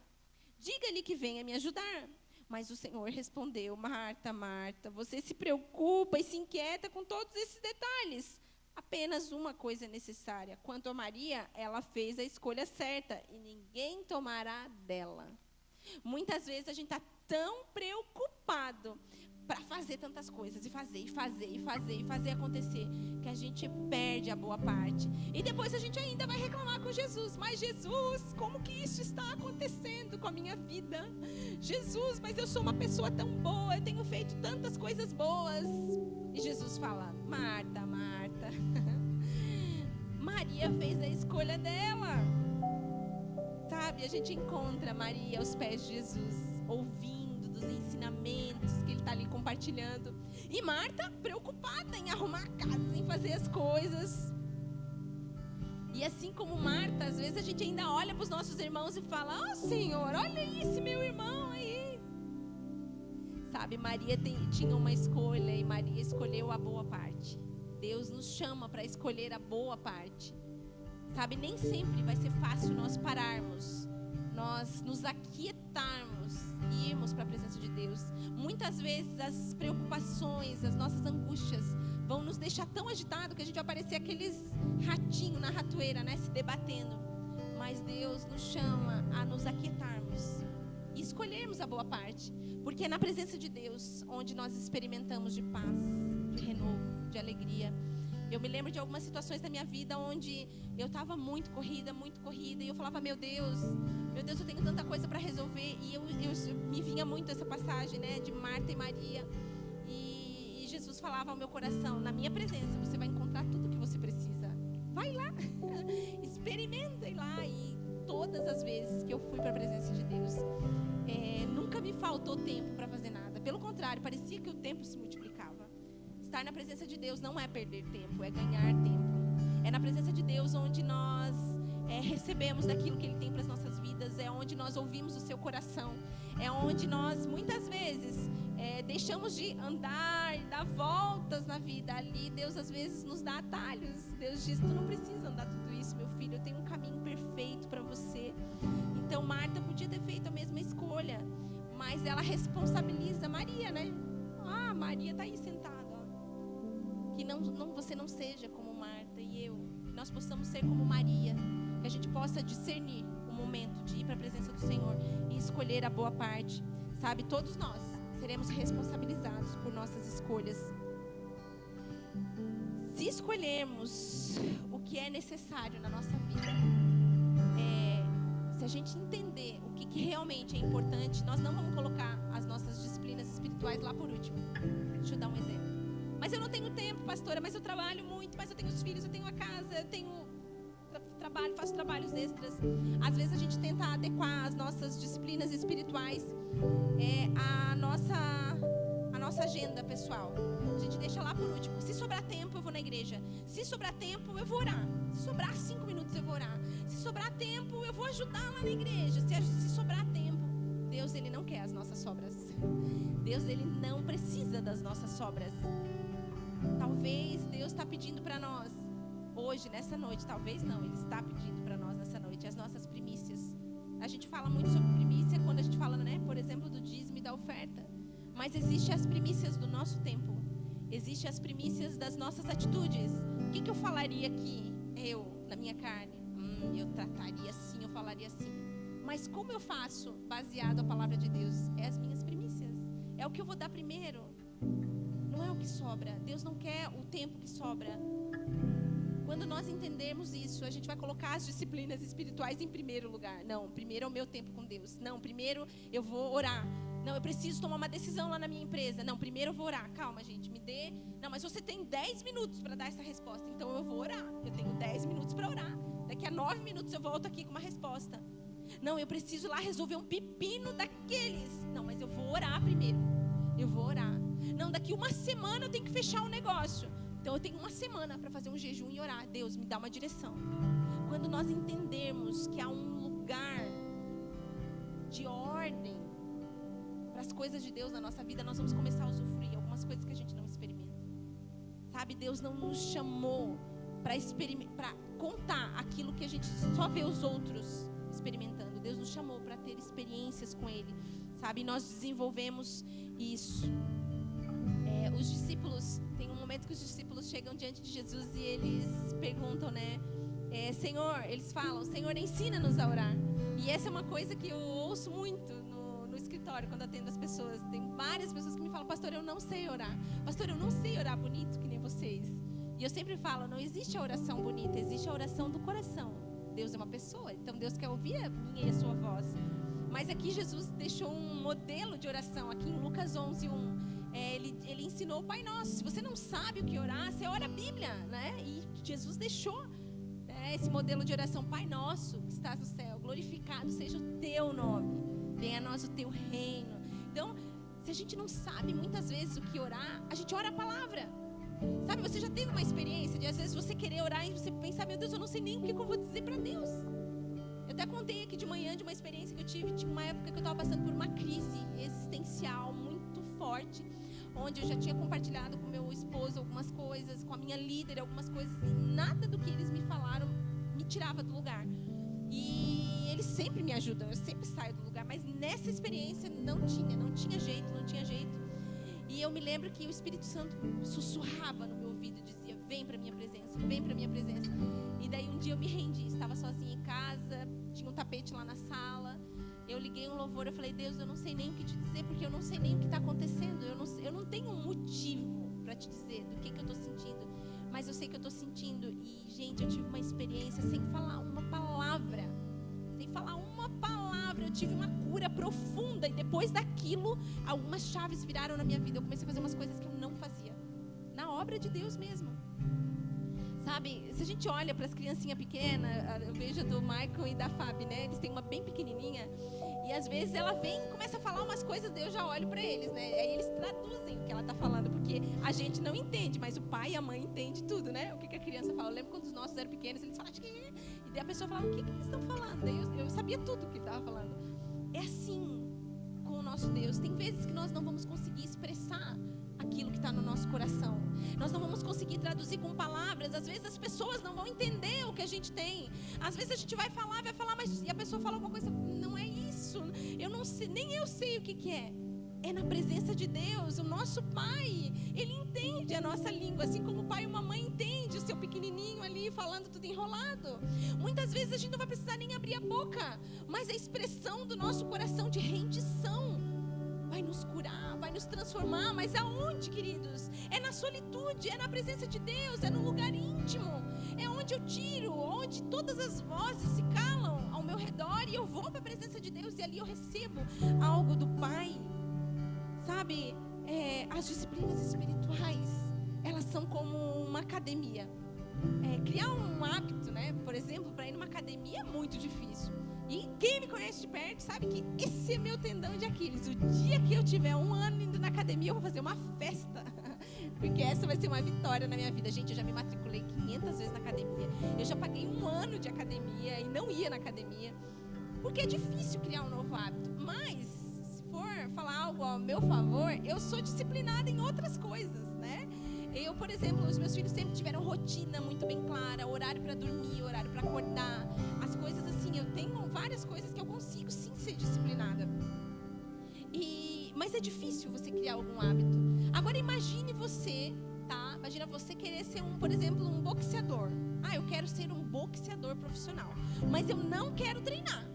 Diga-lhe que venha me ajudar. Mas o Senhor respondeu, Marta, Marta, você se preocupa e se inquieta com todos esses detalhes. Apenas uma coisa é necessária. Quanto a Maria, ela fez a escolha certa e ninguém tomará dela. Muitas vezes a gente está tão preocupado para fazer tantas coisas, e fazer acontecer, que a gente perde a boa parte. E depois a gente ainda vai reclamar com Jesus. Mas Jesus, como que isso está acontecendo com a minha vida? Jesus, mas eu sou uma pessoa tão boa, eu tenho feito tantas coisas boas. E Jesus fala, Marta, Marta, Maria fez a escolha dela. Sabe, a gente encontra Maria aos pés de Jesus, ouvindo dos ensinamentos que ele está ali compartilhando. E Marta, preocupada em arrumar a casa, em fazer as coisas. E assim como Marta, às vezes a gente ainda olha para os nossos irmãos e fala, Senhor, olha esse meu irmão aí. Sabe, Maria tinha uma escolha e Maria escolheu a boa parte. Deus nos chama para escolher a boa parte. Sabe, nem sempre vai ser fácil nós pararmos, nós nos aquietarmos e irmos para a presença de Deus. Muitas vezes as preocupações, as nossas angústias vão nos deixar tão agitados que a gente vai parecer aqueles ratinhos na ratoeira, né, se debatendo. Mas Deus nos chama a nos aquietarmos e escolhermos a boa parte, porque é na presença de Deus onde nós experimentamos de paz, de renovo, de alegria. Eu me lembro de algumas situações da minha vida onde eu estava muito corrida, e eu falava, meu Deus, eu tenho tanta coisa para resolver. E eu me vinha muito essa passagem, né, de Marta e Maria. E Jesus falava ao meu coração, na minha presença você vai encontrar tudo o que você precisa. Vai lá, experimenta ir lá. E todas as vezes que eu fui para a presença de Deus, nunca me faltou tempo para fazer nada. Pelo contrário, parecia que o tempo se multiplicava. Estar na presença de Deus não é perder tempo, é ganhar tempo. É na presença de Deus onde nós recebemos daquilo que Ele tem para as nossas vidas. É onde nós ouvimos o seu coração. É onde nós, muitas vezes, deixamos de andar e dar voltas na vida. Ali Deus às vezes nos dá atalhos. Deus diz: tu não precisa andar tudo isso, meu filho, eu tenho um caminho perfeito para você. Então Marta podia ter feito a mesma escolha, mas ela responsabiliza Maria, né? Maria está aí sentada, ó. Que você não seja como Marta e eu, que nós possamos ser como Maria, que a gente possa discernir o momento de ir para a presença do Senhor e escolher a boa parte, sabe? Todos nós seremos responsabilizados por nossas escolhas. Se escolhermos o que é necessário na nossa vida, se a gente entender o que realmente é importante, nós não vamos colocar as nossas disciplinas espirituais lá por último. Deixa eu dar um exemplo. Mas eu não tenho tempo, pastora, mas eu trabalho muito, mas eu tenho os filhos, eu tenho a casa, eu tenho trabalho, faço trabalhos extras. Às vezes a gente tenta adequar as nossas disciplinas espirituais à nossa agenda pessoal. A gente deixa lá por último. Se sobrar tempo, eu vou na igreja. Se sobrar tempo, eu vou orar. Se sobrar 5 minutos, eu vou orar. Se sobrar tempo, eu vou ajudar lá na igreja. Se sobrar tempo, Deus, Ele não quer as nossas sobras. Deus, Ele não precisa das nossas sobras. Talvez Deus está pedindo para nós hoje, nessa noite, talvez não, Ele está pedindo para nós nessa noite as nossas primícias. A gente fala muito sobre primícia quando a gente fala, né, por exemplo, do dízimo e da oferta. Mas existem as primícias do nosso tempo. Existem as primícias das nossas atitudes. O que eu falaria aqui, na minha carne? Eu trataria assim, eu falaria assim. Mas como eu faço baseado a palavra de Deus? É as minhas primícias. É o que eu vou dar primeiro. Não é o que sobra. Deus não quer o tempo que sobra. Quando nós entendermos isso, a gente vai colocar as disciplinas espirituais em primeiro lugar. Não, primeiro é o meu tempo com Deus. Não, primeiro eu vou orar. Não, eu preciso tomar uma decisão lá na minha empresa. Não, primeiro eu vou orar. Calma, gente, me dê. Não, mas você tem 10 minutos para dar essa resposta. Então eu vou orar. Eu tenho 10 minutos para orar. Daqui a 9 minutos eu volto aqui com uma resposta. Não, eu preciso lá resolver um pepino daqueles. Não, mas eu vou orar primeiro. Eu vou orar. Não, daqui uma semana eu tenho que fechar um negócio. Então eu tenho uma semana para fazer um jejum e orar. Deus, me dá uma direção. Quando nós entendermos que há um lugar de ordem para as coisas de Deus na nossa vida, nós vamos começar a usufruir algumas coisas que a gente não experimenta. Sabe, Deus não nos chamou para contar aquilo que a gente só vê os outros experimentando. Deus nos chamou para ter experiências com Ele. Sabe, nós desenvolvemos isso. Os discípulos, tem um momento que os discípulos chegam diante de Jesus e eles perguntam, né? Senhor, eles falam, Senhor, ensina-nos a orar. E essa é uma coisa que eu ouço muito no escritório, quando atendo as pessoas. Tem várias pessoas que me falam, pastor, eu não sei orar. Pastor, eu não sei orar bonito que nem vocês. E eu sempre falo, não existe a oração bonita, existe a oração do coração. Deus é uma pessoa, então Deus quer ouvir a minha e a sua voz. Mas aqui Jesus deixou um modelo de oração, aqui em Lucas 11:1. Ele ensinou o Pai Nosso. Se você não sabe o que orar, você ora a Bíblia, né? E Jesus deixou esse modelo de oração. Pai Nosso que estás no céu, glorificado seja o teu nome, venha a nós o teu reino. Então, se a gente não sabe muitas vezes o que orar, a gente ora a palavra. Sabe, você já teve uma experiência de às vezes você querer orar e você pensar, meu Deus, eu não sei nem o que eu vou dizer para Deus. Eu até contei aqui de manhã de uma experiência que eu tive. Tinha uma época que eu estava passando por uma crise existencial muito forte, onde eu já tinha compartilhado com meu esposo algumas coisas, com a minha líder algumas coisas, e nada do que eles me falaram me tirava do lugar. E eles sempre me ajudam, eu sempre saio do lugar, mas nessa experiência não tinha jeito. E eu me lembro que o Espírito Santo sussurrava no meu ouvido, dizia, vem para minha presença, vem para minha presença. E daí um dia eu me rendi, estava sozinha em casa, tinha um tapete lá na sala. Eu liguei um louvor, eu falei, Deus, eu não sei nem o que te dizer, porque eu não sei nem o que está acontecendo. Eu não tenho um motivo para te dizer do que eu estou sentindo, mas eu sei que eu estou sentindo. E, gente, eu tive uma experiência sem falar uma palavra. Eu tive uma cura profunda. E depois daquilo, algumas chaves viraram na minha vida. Eu comecei a fazer umas coisas que eu não fazia. Na obra de Deus mesmo. Sabe, se a gente olha para as criancinhas pequenas, eu vejo do Michael e da Fabi, né? Eles têm uma bem pequenininha. E às vezes ela vem e começa a falar umas coisas, eu já olho para eles, né? Aí eles traduzem o que ela está falando, porque a gente não entende, mas o pai e a mãe entendem tudo, né? O que a criança fala. Eu lembro quando os nossos eram pequenos, eles falavam, e daí a pessoa falava, o que eles estão falando? Daí eu sabia tudo o que ele estava falando. É assim, com o nosso Deus. Tem vezes que nós não vamos conseguir expressar aquilo que está no nosso coração. Nós não vamos conseguir traduzir com palavras. Às vezes as pessoas não vão entender o que a gente tem. Às vezes a gente vai falar, mas e a pessoa fala alguma coisa, não é isso. Eu não sei, nem eu sei o que é. É na presença de Deus. O nosso Pai, Ele entende a nossa língua, assim como o pai e a mamãe entende o seu pequenininho ali falando tudo enrolado. Muitas vezes a gente não vai precisar nem abrir a boca, mas a expressão do nosso coração de rendição vai nos curar, vai nos transformar. Mas aonde, queridos? É na solitude, é na presença de Deus, é no lugar íntimo. É onde eu tiro, onde todas as vozes se calam ao meu redor e eu vou para a presença de Deus e ali eu recebo algo do Pai. Sabe, as disciplinas espirituais, elas são como uma academia. Criar um hábito, né? Por exemplo, para ir numa academia é muito difícil. E quem me conhece de perto sabe que esse é meu tendão de Aquiles. O dia que eu tiver 1 ano indo na academia, eu vou fazer uma festa. Porque essa vai ser uma vitória na minha vida. Gente, eu já me matriculei 500 vezes na academia. Eu já paguei 1 ano de academia e não ia na academia. Porque é difícil criar um novo hábito. Mas, se for falar algo ao meu favor, eu sou disciplinada em outras coisas, né? Eu, por exemplo, os meus filhos sempre tiveram rotina muito bem clara, horário para dormir, horário para acordar, as coisas assim, eu tenho várias coisas que eu consigo sim ser disciplinada. Mas é difícil você criar algum hábito. Agora imagine você, tá? Imagina você querer ser por exemplo, um boxeador. Eu quero ser um boxeador profissional, mas eu não quero treinar.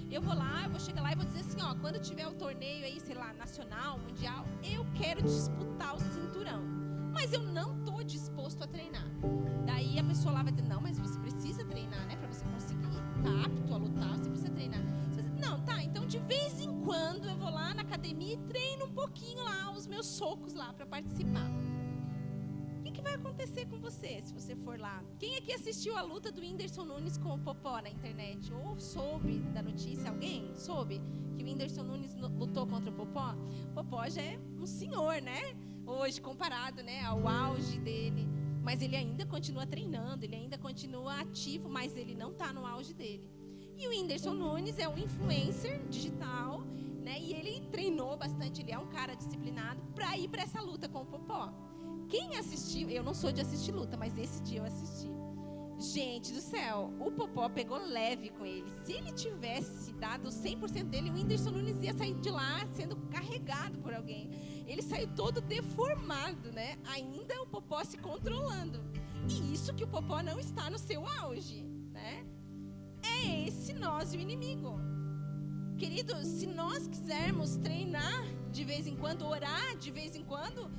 Eu vou lá, eu vou chegar lá e vou dizer assim, quando tiver o torneio aí, sei lá, nacional, mundial, eu quero disputar o cinturão. Mas eu não estou disposto a treinar. Daí a pessoa lá vai dizer, não, mas você precisa treinar, né? Para você conseguir estar apto a lutar, você precisa treinar. Você vai dizer, não, tá, então de vez em quando eu vou lá na academia e treino um pouquinho lá, os meus socos lá para participar. O que vai acontecer com você se você for lá? Quem aqui assistiu a luta do Whindersson Nunes com o Popó na internet? Ou soube da notícia? Alguém soube que o Whindersson Nunes lutou contra o Popó? O Popó já é um senhor, né? Hoje, comparado, né, ao auge dele. Mas ele ainda continua treinando, ele ainda continua ativo, mas ele não está no auge dele. E o Whindersson Nunes é um influencer digital, né? E ele treinou bastante, ele é um cara disciplinado para ir para essa luta com o Popó. Quem assistiu, eu não sou de assistir luta, mas esse dia eu assisti. Gente do céu, o Popó pegou leve com ele. Se ele tivesse dado 100% dele, o Whindersson Nunes ia sair de lá sendo carregado por alguém. Ele saiu todo deformado, né? Ainda o Popó se controlando. E isso que o Popó não está no seu auge, né? É esse nós e o inimigo. Queridos, se nós quisermos treinar de vez em quando, orar de vez em quando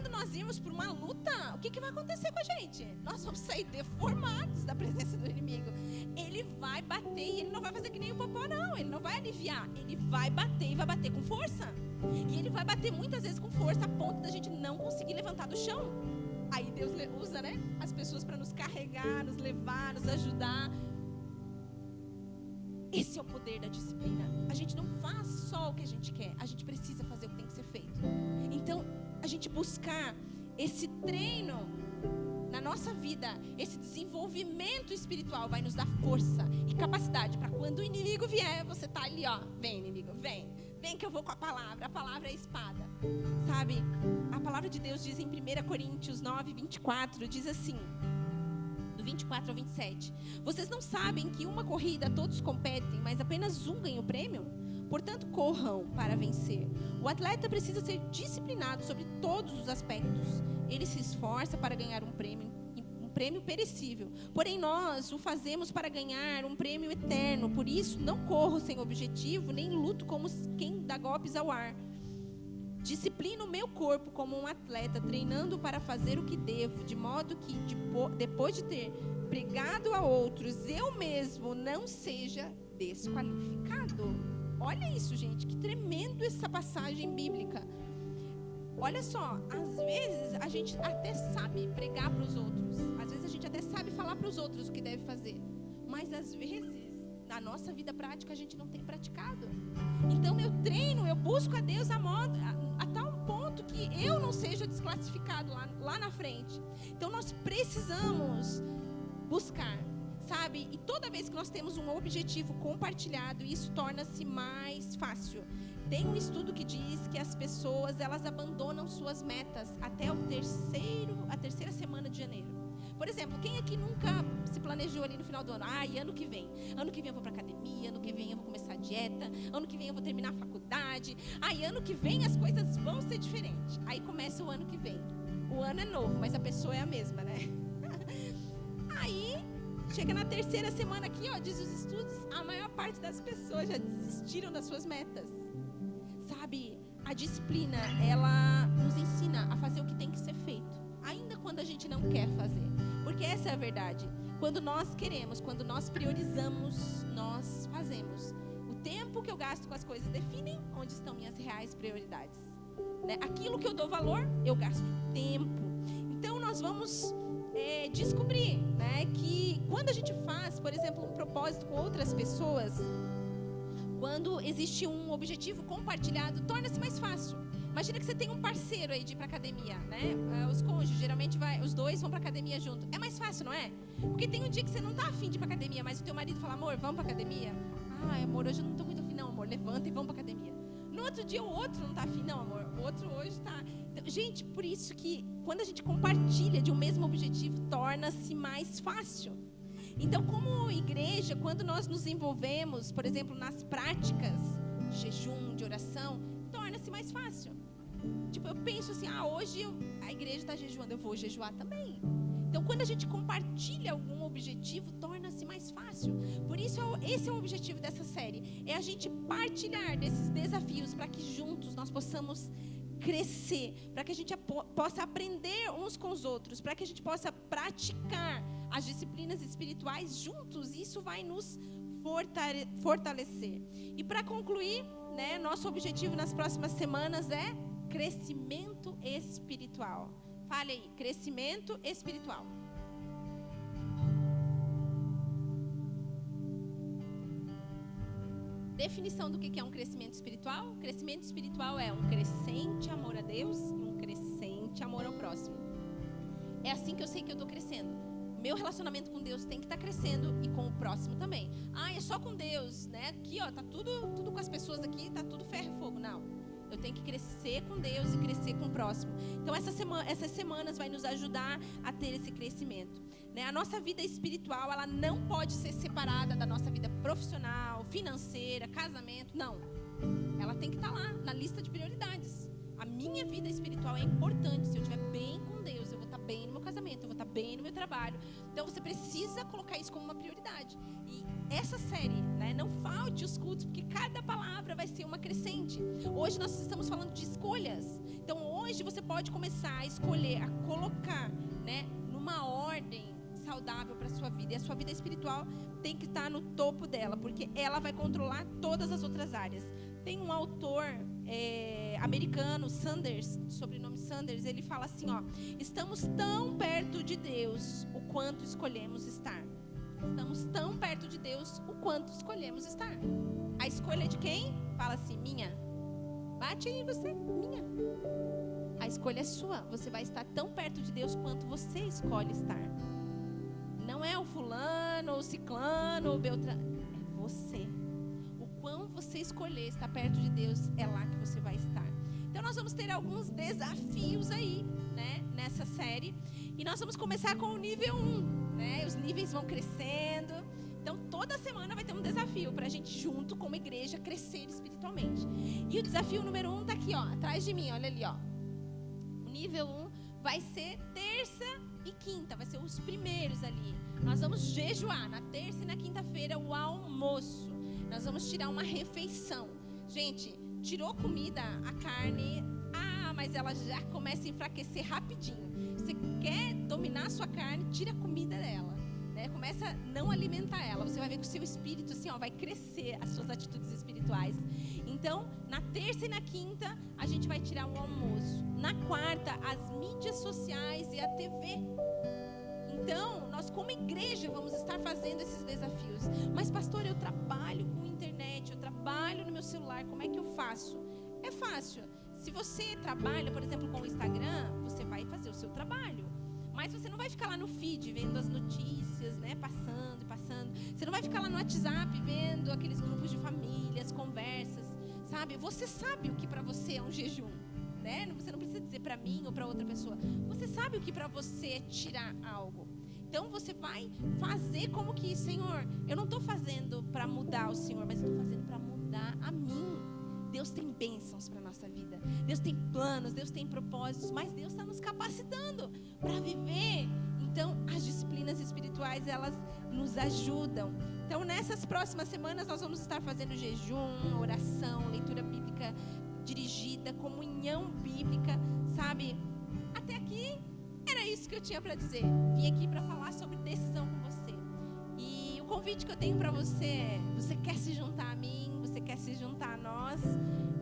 nós irmos por uma luta, o que vai acontecer com a gente? Nós vamos sair deformados da presença do inimigo. Ele vai bater e ele não vai fazer que nem o Popó, não. Ele não vai aliviar. Ele vai bater e vai bater com força. E ele vai bater muitas vezes com força a ponto da gente não conseguir levantar do chão. Aí Deus usa, né, as pessoas para nos carregar, nos levar, nos ajudar. Esse é o poder da disciplina. A gente não faz só o que a gente quer. A gente precisa fazer o que tem que ser feito. Então, a gente buscar esse treino na nossa vida, esse desenvolvimento espiritual vai nos dar força e capacidade para quando o inimigo vier, você tá ali, vem inimigo, vem que eu vou com a palavra é a espada, sabe? A palavra de Deus diz em 1 Coríntios 9, 24, diz assim, do 24 ao 27, vocês não sabem que uma corrida todos competem, mas apenas um ganha o prêmio? Portanto, corram para vencer. O atleta precisa ser disciplinado sobre todos os aspectos. Ele se esforça para ganhar um prêmio perecível. Porém, nós o fazemos para ganhar um prêmio eterno. Por isso, não corro sem objetivo, nem luto como quem dá golpes ao ar. Disciplino o meu corpo como um atleta, treinando para fazer o que devo, de modo que, depois de ter pregado a outros, eu mesmo não seja desqualificado. Olha isso, gente, que tremendo essa passagem bíblica. Olha só, às vezes a gente até sabe pregar para os outros. Às vezes a gente até sabe falar para os outros o que deve fazer. Mas às vezes, na nossa vida prática, a gente não tem praticado. Então eu treino, eu busco a Deus a tal ponto que eu não seja desclassificado lá na frente. Então nós precisamos buscar. sabe? E toda vez que nós temos um objetivo compartilhado, isso torna-se mais fácil. Tem um estudo que diz que as pessoas, elas abandonam suas metas até a terceira semana de janeiro. Por exemplo, quem aqui nunca se planejou ali no final do ano? E ano que vem eu vou para academia, ano que vem eu vou começar a dieta, ano que vem eu vou terminar a faculdade. Ano que vem as coisas vão ser diferentes. Aí começa o ano que vem. O ano é novo, mas a pessoa é a mesma, né? Aí chega na terceira semana aqui, diz os estudos, a maior parte das pessoas já desistiram das suas metas. Sabe, a disciplina, ela nos ensina a fazer o que tem que ser feito, ainda quando a gente não quer fazer. Porque essa é a verdade. Quando nós queremos, quando nós priorizamos, nós fazemos. O tempo que eu gasto com as coisas definem onde estão minhas reais prioridades. Né? Aquilo que eu dou valor, eu gasto tempo. Então nós vamos descobrir, né, que quando a gente faz, por exemplo, um propósito com outras pessoas, quando existe um objetivo compartilhado, torna-se mais fácil. Imagina que você tem um parceiro aí de ir para academia, né? Os cônjuges, geralmente os dois vão para academia junto. É mais fácil, não é? Porque tem um dia que você não tá afim de ir para academia, mas o teu marido fala, amor, vamos para academia? Amor, hoje eu não tô muito afim, não, amor, levanta e vamos para academia. No outro dia o outro não tá afim, não, amor, o outro hoje tá... Então, gente, por isso que quando a gente compartilha de um mesmo objetivo, torna-se mais fácil. Então, como igreja, quando nós nos envolvemos, por exemplo, nas práticas de jejum, de oração, torna-se mais fácil. Tipo, eu penso assim, hoje a igreja está jejuando, eu vou jejuar também. Então, quando a gente compartilha algum objetivo, torna-se mais fácil. Por isso, esse é o objetivo dessa série. É a gente partilhar desses desafios para que juntos nós possamos crescer, para que a gente possa aprender uns com os outros, para que a gente possa praticar as disciplinas espirituais juntos. Isso vai nos fortalecer. E para concluir, né, nosso objetivo nas próximas semanas é crescimento espiritual. Fale aí, crescimento espiritual. Definição do que é um crescimento espiritual? Crescimento espiritual é um crescente amor a Deus e um crescente amor ao próximo. É assim que eu sei que eu estou crescendo. Meu relacionamento com Deus tem que estar crescendo e com o próximo também. É só com Deus, né? Aqui, tá tudo com as pessoas aqui, tá tudo ferro e fogo. Não. Eu tenho que crescer com Deus e crescer com o próximo. Então, essas semanas vai nos ajudar a ter esse crescimento. Né? A nossa vida espiritual, ela não pode ser separada da nossa vida profissional, financeira, casamento. Não. Ela tem que estar lá, na lista de prioridades. A minha vida espiritual é importante. Se eu estiver bem com Deus, eu vou estar bem no meu casamento, eu vou estar bem no meu trabalho. Então, você precisa colocar isso como uma prioridade. E essa série, né, não falte os cultos, porque cada palavra vai ser uma crescente. Hoje nós estamos falando de escolhas. Então, hoje você pode começar a escolher, a colocar, né, numa ordem saudável para a sua vida. E a sua vida espiritual tem que estar no topo dela, porque ela vai controlar todas as outras áreas. Tem um autor americano, Sanders, sobrenome Sanders, ele fala assim, estamos tão perto de Deus o quanto escolhemos estar. Estamos tão perto de Deus o quanto escolhemos estar. A escolha é de quem? Fala assim, minha. Bate aí você, minha. A escolha é sua. Você vai estar tão perto de Deus quanto você escolhe estar. Não é o fulano, o ciclano, o beltrano. É você. O quão você escolher estar perto de Deus, é lá que você vai estar. Então nós vamos ter alguns desafios aí, né, nessa série. E nós vamos começar com o nível 1, né? Os níveis vão crescendo. Então toda semana vai ter um desafio para a gente junto como igreja crescer espiritualmente. E o desafio número 1 está aqui, atrás de mim, olha ali, O nível 1 vai ser terça e quinta, vai ser os primeiros ali. Nós vamos jejuar na terça e na quinta-feira o almoço. Nós vamos tirar uma refeição. Gente, tirou comida, a carne, mas ela já começa a enfraquecer rapidinho. Você quer dominar a sua carne, tira a comida dela, né? Começa a não alimentar ela. Você vai ver que o seu espírito assim, vai crescer as suas atitudes espirituais. Então, na terça e na quinta, a gente vai tirar um almoço. Na quarta, as mídias sociais e a TV. Então, nós como igreja vamos estar fazendo esses desafios. Mas, pastor, eu trabalho com internet, eu trabalho no meu celular, como é que eu faço? É fácil. Se você trabalha, por exemplo, com o Instagram, você vai fazer o seu trabalho. Mas você não vai ficar lá no feed vendo as notícias, né? Passando e passando. Você não vai ficar lá no WhatsApp vendo aqueles grupos de famílias, conversas, sabe? Você sabe o que para você é um jejum, né? Você não precisa dizer para mim ou para outra pessoa. Você sabe o que para você é tirar algo. Então você vai fazer como que, Senhor, eu não estou fazendo para mudar o Senhor, mas estou fazendo para mudar a mim. Deus tem bênçãos para a nossa vida. Deus tem planos, Deus tem propósitos, mas Deus está nos capacitando para viver. Então, as disciplinas espirituais, elas nos ajudam. Então, nessas próximas semanas, nós vamos estar fazendo jejum, oração, leitura bíblica dirigida, comunhão bíblica, sabe? Até aqui, era isso que eu tinha para dizer. Vim aqui para falar sobre decisão com você. E o convite que eu tenho para você é: você quer se juntar a mim? Você quer se juntar a nós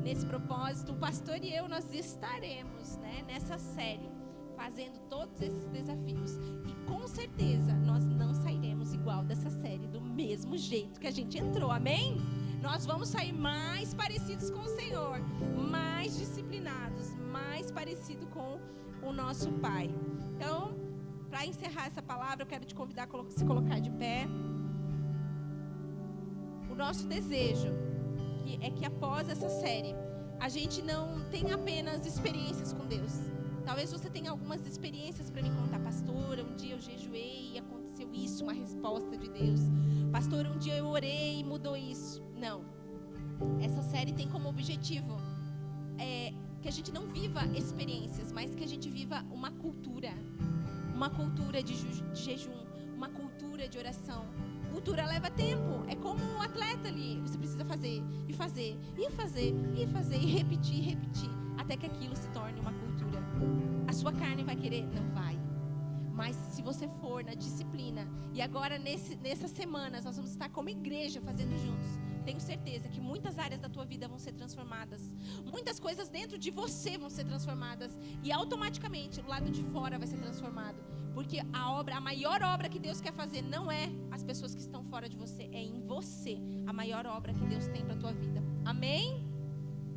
nesse propósito? O pastor e eu, nós estaremos, né, nessa série, fazendo todos esses desafios. E com certeza nós não sairemos igual dessa série, do mesmo jeito que a gente entrou, amém? Nós vamos sair mais parecidos com o Senhor, mais disciplinados, mais parecido com o nosso Pai. Então, para encerrar essa palavra, eu quero te convidar a se colocar de pé. O nosso desejo é que após essa série, a gente não tenha apenas experiências com Deus. Talvez você tenha algumas experiências para me contar. Pastora, um dia eu jejuei e aconteceu isso, uma resposta de Deus. Pastora, um dia eu orei e mudou isso. Não. Essa série tem como objetivo que a gente não viva experiências, mas que a gente viva uma cultura. Uma cultura de jejum, uma cultura de oração. Cultura leva tempo, é como um atleta ali. Você precisa fazer, e fazer, e fazer, e fazer, e repetir, até que aquilo se torne uma cultura. A sua carne vai querer? Não vai. Mas se você for na disciplina, e agora nessas semanas nós vamos estar como igreja fazendo juntos, tenho certeza que muitas áreas da tua vida vão ser transformadas. Muitas coisas dentro de você vão ser transformadas. E automaticamente o lado de fora vai ser transformado. Porque a maior obra que Deus quer fazer não é as pessoas que estão fora de você, é em você a maior obra que Deus tem para a tua vida. Amém?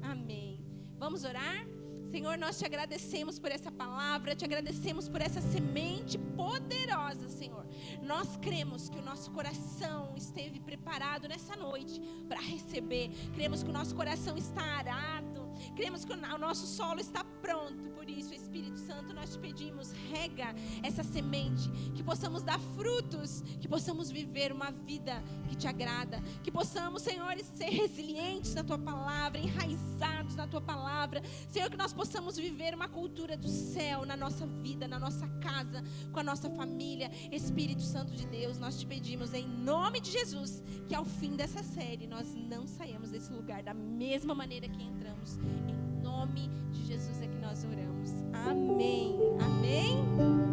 Amém. Vamos orar? Senhor, nós te agradecemos por essa palavra, te agradecemos por essa semente poderosa, Senhor. Nós cremos que o nosso coração esteve preparado nessa noite para receber. Cremos que o nosso coração está arado. Cremos que o nosso solo está pronto. Por isso, Espírito Santo, nós te pedimos, rega essa semente, que possamos dar frutos, que possamos viver uma vida que te agrada, que possamos, Senhor, ser resilientes na tua palavra, enraizados na tua palavra. Senhor, que nós possamos viver uma cultura do céu na nossa vida, na nossa casa, com a nossa família. Espírito Santo de Deus, nós te pedimos em nome de Jesus, que ao fim dessa série nós não saiamos desse lugar da mesma maneira que entramos. Em nome de Jesus é que nós oramos. Amém. Amém.